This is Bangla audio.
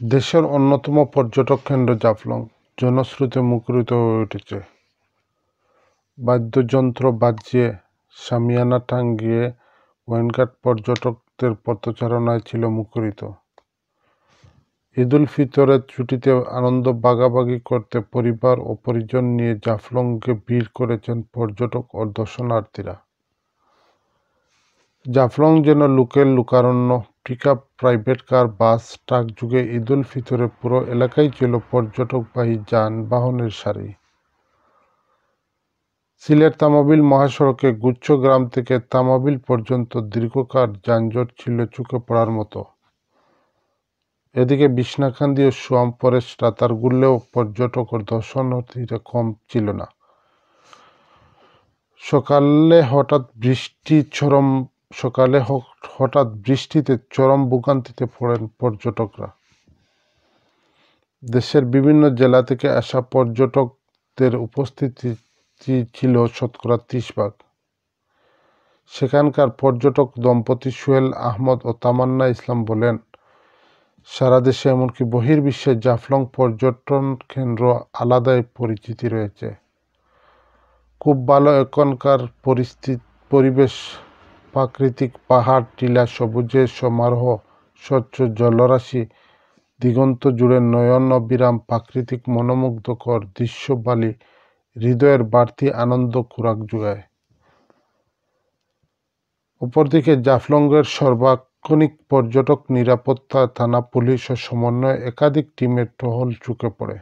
দেশের অন্যতম পর্যটক কেন্দ্র জাফলং জনস্রোতে মুখরিত হয়ে উঠেছে। বাদ্যযন্ত্র বাজিয়ে, শামিয়ানা টাঙিয়ে গোয়াইনঘাট পর্যটকদের পথচারণায় ছিল মুখরিত। ঈদুল ফিতরের ছুটিতে আনন্দ ভাগাভাগি করতে পরিবার ও পরিজন নিয়ে জাফলংয়ে ভিড় করেছেন পর্যটক ও দর্শনার্থীরা। জাফলং যেন লোকের লোকারণ্য। পিকআপ, প্রাইভেট কার, বাস, ট্রাক যুগে ঈদুল ফিতরে পুরো এলাকাই ছিল পর্যটকবাহী যানবাহনের সারি। সিলেট তামাবিল মহাসড়কে গুচ্ছ গ্রাম থেকে তামাবিল পর্যন্ত দীর্ঘকার যানজট ছিল চোখে পড়ার মতো। এদিকে বিছনাকান্দি ও সোয়াম ফরেস্ট রাতার ঘুরলেও পর্যটক ও দর্শনার্থীরা কম ছিল না। সকালে হঠাৎ বৃষ্টিতে চরম ভোগান্তিতে পড়েন পর্যটকরা। দেশের বিভিন্ন জেলা থেকে আসা পর্যটকদের উপস্থিতি ছিল শতকরা 30%। সেখানকার পর্যটক দম্পতি সোহেল আহমদ ও তামান্না ইসলাম বলেন, সারা দেশে এমনকি বহির্বিশ্বে জাফলং পর্যটন কেন্দ্র আলাদাই পরিচিতি রয়েছে। খুব ভালো এখানকার পরিবেশ, প্রাকৃতিক পাহাড়, টিলা, সবুজের সমারোহ, স্বচ্ছ জলরাশি, দিগন্ত জুড়ে নয়ন অবিরাম প্রাকৃতিক মনোমুগ্ধকর দৃশ্যবালি হৃদয়ের বাড়তি আনন্দ খোরাক যোগায়। অপরদিকে জাফলংয়ের সার্বক্ষণিক পর্যটক নিরাপত্তা, থানা পুলিশ ও সমন্বয়ে একাধিক টিমের টহল চোখে পড়ে।